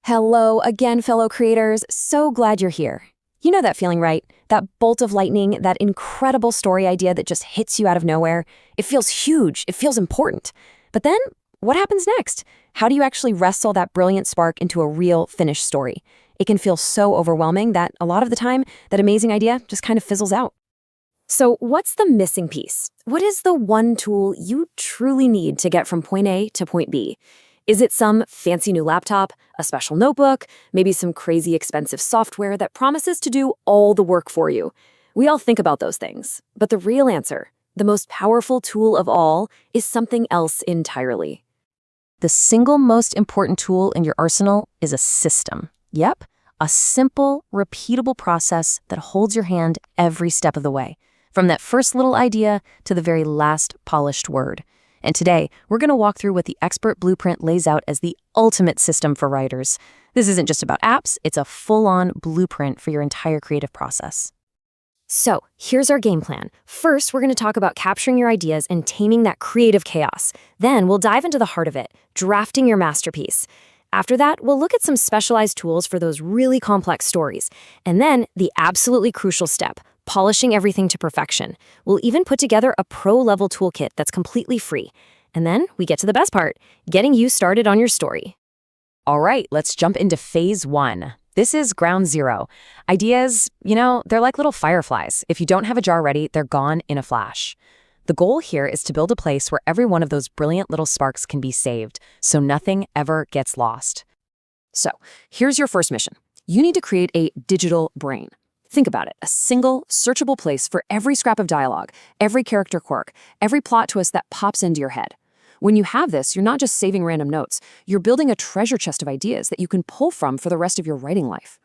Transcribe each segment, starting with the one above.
Hello again, fellow creators. So glad you're here. You know that feeling, right? That bolt of lightning, that incredible story idea that just hits you out of nowhere. It feels huge. It feels important. But then, what happens next? How do you actually wrestle that brilliant spark into a real, finished story? It can feel so overwhelming that a lot of the time, that amazing idea just kind of fizzles out. So what's the missing piece? What is the one tool you truly need to get from point A to point B? Is it some fancy new laptop, a special notebook, maybe some crazy expensive software that promises to do all the work for you? We all think about those things, but the real answer, the most powerful tool of all, is something else entirely. The single most important tool in your arsenal is a system. Yep, a simple, repeatable process that holds your hand every step of the way, from that first little idea to the very last polished word. And today, we're going to walk through what the Expert Blueprint lays out as the ultimate system for writers. This isn't just about apps, it's a full-on blueprint for your entire creative process. So, here's our game plan. First, we're going to talk about capturing your ideas and taming that creative chaos. Then, we'll dive into the heart of it, drafting your masterpiece. After that, we'll look at some specialized tools for those really complex stories. And then, the absolutely crucial step, polishing everything to perfection. We'll even put together a pro-level toolkit that's completely free. And then we get to the best part, getting you started on your story. All right, let's jump into phase 1. This is ground zero. Ideas, they're like little fireflies. If you don't have a jar ready, they're gone in a flash. The goal here is to build a place where every one of those brilliant little sparks can be saved, so nothing ever gets lost. So, here's your first mission. You need to create a digital brain. Think about it, a single, searchable place for every scrap of dialogue, every character quirk, every plot twist that pops into your head. When you have this, you're not just saving random notes, you're building a treasure chest of ideas that you can pull from for the rest of your writing life.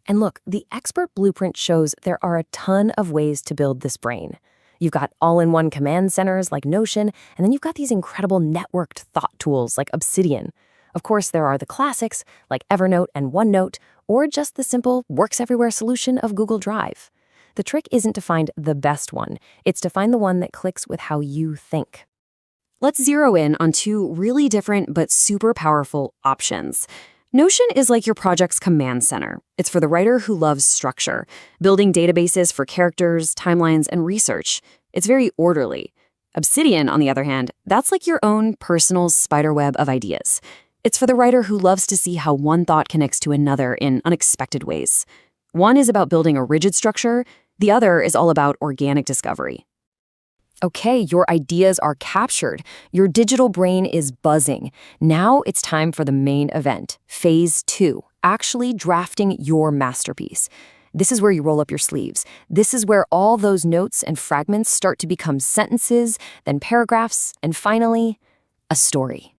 And look, the Expert Blueprint shows there are a ton of ways to build this brain. You've got all-in-one command centers like Notion, and then you've got these incredible networked thought tools like Obsidian. Of course, there are the classics like Evernote and OneNote, or just the simple works everywhere solution of Google Drive. The trick isn't to find the best one, it's to find the one that clicks with how you think. Let's zero in on two really different but super powerful options. Notion is like your project's command center. It's for the writer who loves structure, building databases for characters, timelines, and research. It's very orderly. Obsidian, on the other hand, that's like your own personal spiderweb of ideas. It's for the writer who loves to see how one thought connects to another in unexpected ways. One is about building a rigid structure, the other is all about organic discovery. Okay, your ideas are captured. Your digital brain is buzzing. Now it's time for the main event, phase 2, actually drafting your masterpiece. This is where you roll up your sleeves. This is where all those notes and fragments start to become sentences, then paragraphs, and finally, a story.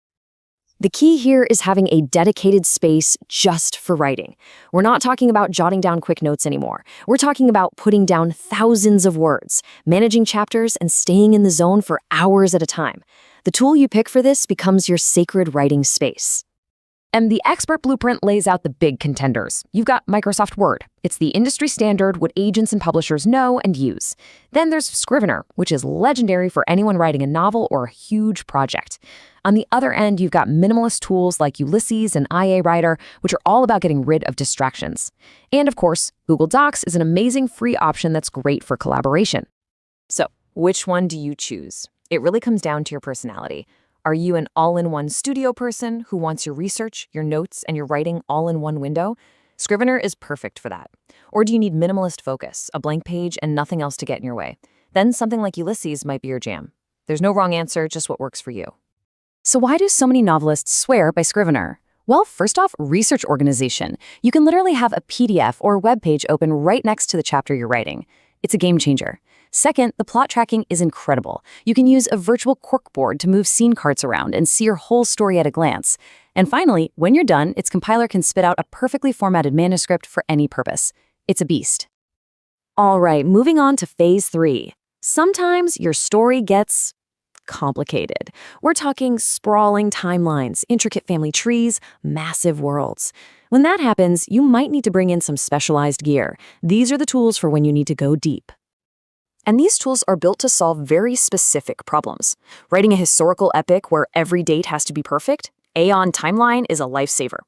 The key here is having a dedicated space just for writing. We're not talking about jotting down quick notes anymore. We're talking about putting down thousands of words, managing chapters, and staying in the zone for hours at a time. The tool you pick for this becomes your sacred writing space. And the Expert Blueprint lays out the big contenders. You've got Microsoft Word. It's the industry standard, what agents and publishers know and use. Then there's Scrivener, which is legendary for anyone writing a novel or a huge project. On the other end, you've got minimalist tools like Ulysses and IA Writer, which are all about getting rid of distractions. And of course, Google Docs is an amazing free option that's great for collaboration. So, which one do you choose? It really comes down to your personality. Are you an all-in-one studio person who wants your research, your notes, and your writing all in one window? Scrivener is perfect for that. Or do you need minimalist focus, a blank page, and nothing else to get in your way? Then something like Ulysses might be your jam. There's no wrong answer, just what works for you. So why do so many novelists swear by Scrivener? Well, first off, research organization. You can literally have a PDF or web page open right next to the chapter you're writing. It's a game changer. Second, the plot tracking is incredible. You can use a virtual corkboard to move scene carts around and see your whole story at a glance. And finally, when you're done, its compiler can spit out a perfectly formatted manuscript for any purpose. It's a beast. All right, moving on to phase 3. Sometimes your story gets complicated. We're talking sprawling timelines, intricate family trees, massive worlds. When that happens, you might need to bring in some specialized gear. These are the tools for when you need to go deep. And these tools are built to solve very specific problems. Writing a historical epic where every date has to be perfect? Aeon Timeline is a lifesaver.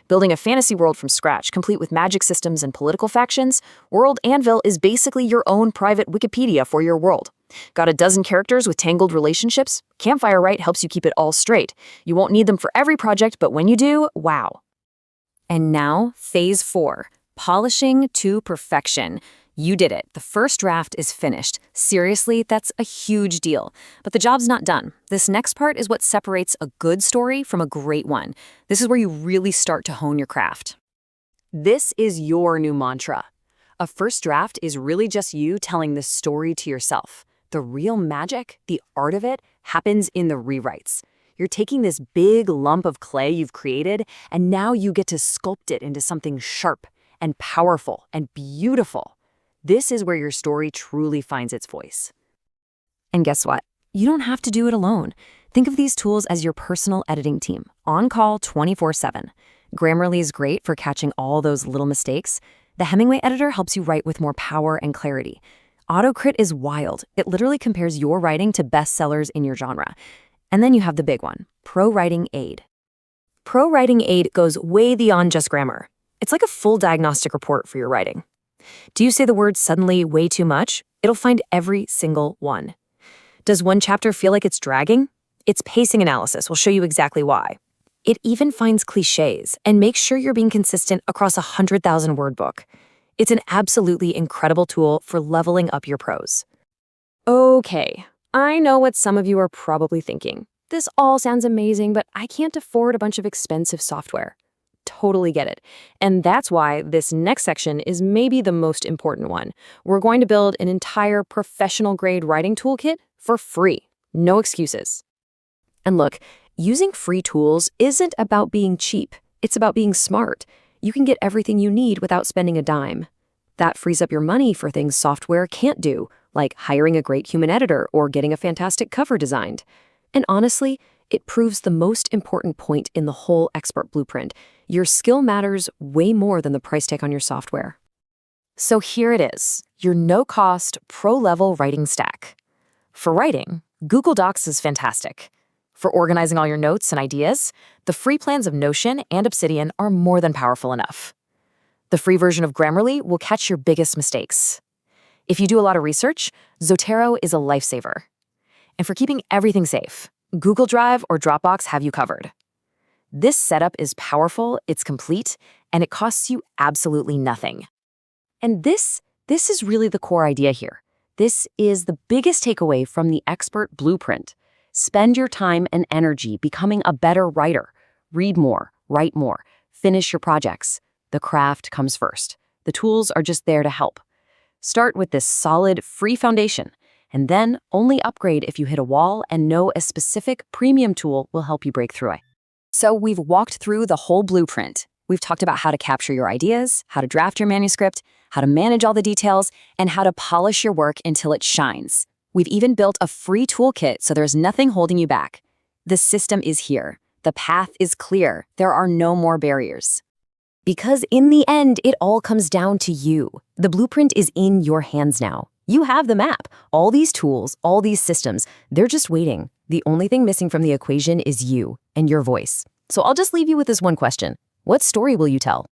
Building a fantasy world from scratch, complete with magic systems and political factions, World Anvil is basically your own private Wikipedia for your world. Got a dozen characters with tangled relationships? Campfire Write helps you keep it all straight. You won't need them for every project, but when you do, wow. And now, Phase 4, polishing to perfection. You did it. The first draft is finished. Seriously, that's a huge deal. But the job's not done. This next part is what separates a good story from a great one. This is where you really start to hone your craft. This is your new mantra. A first draft is really just you telling the story to yourself. The real magic, the art of it, happens in the rewrites. You're taking this big lump of clay you've created, and now you get to sculpt it into something sharp and powerful and beautiful. This is where your story truly finds its voice. And guess what? You don't have to do it alone. Think of these tools as your personal editing team, on call 24/7. Grammarly is great for catching all those little mistakes. The Hemingway editor helps you write with more power and clarity. AutoCrit is wild. It literally compares your writing to bestsellers in your genre. And then you have the big one, Pro Writing Aid. Pro Writing Aid goes way beyond just grammar. It's like a full diagnostic report for your writing. Do you say the word suddenly way too much? It'll find every single one. Does one chapter feel like it's dragging? Its pacing analysis will show you exactly why. It even finds cliches and makes sure you're being consistent across a 100,000-word book. It's an absolutely incredible tool for leveling up your prose. Okay, I know what some of you are probably thinking. This all sounds amazing, but I can't afford a bunch of expensive software. Totally get it. And that's why this next section is maybe the most important one. We're going to build an entire professional-grade writing toolkit for free. No excuses. And look, using free tools isn't about being cheap. It's about being smart. You can get everything you need without spending a dime. That frees up your money for things software can't do, like hiring a great human editor or getting a fantastic cover designed. And honestly, it proves the most important point in the whole expert blueprint. Your skill matters way more than the price tag on your software. So here it is, your no-cost, pro-level writing stack. For writing, Google Docs is fantastic. For organizing all your notes and ideas, the free plans of Notion and Obsidian are more than powerful enough. The free version of Grammarly will catch your biggest mistakes. If you do a lot of research, Zotero is a lifesaver. And for keeping everything safe, Google Drive or Dropbox have you covered. This setup is powerful, it's complete, and it costs you absolutely nothing. And this is really the core idea here. This is the biggest takeaway from the expert blueprint. Spend your time and energy becoming a better writer. Read more, write more, finish your projects. The craft comes first. The tools are just there to help. Start with this solid, free foundation, and then only upgrade if you hit a wall and know a specific premium tool will help you break through it. So we've walked through the whole blueprint. We've talked about how to capture your ideas, how to draft your manuscript, how to manage all the details, and how to polish your work until it shines. We've even built a free toolkit so there's nothing holding you back. The system is here. The path is clear. There are no more barriers. Because in the end, it all comes down to you. The blueprint is in your hands now. You have the map. All these tools, all these systems, they're just waiting. The only thing missing from the equation is you and your voice. So I'll just leave you with this one question. What story will you tell?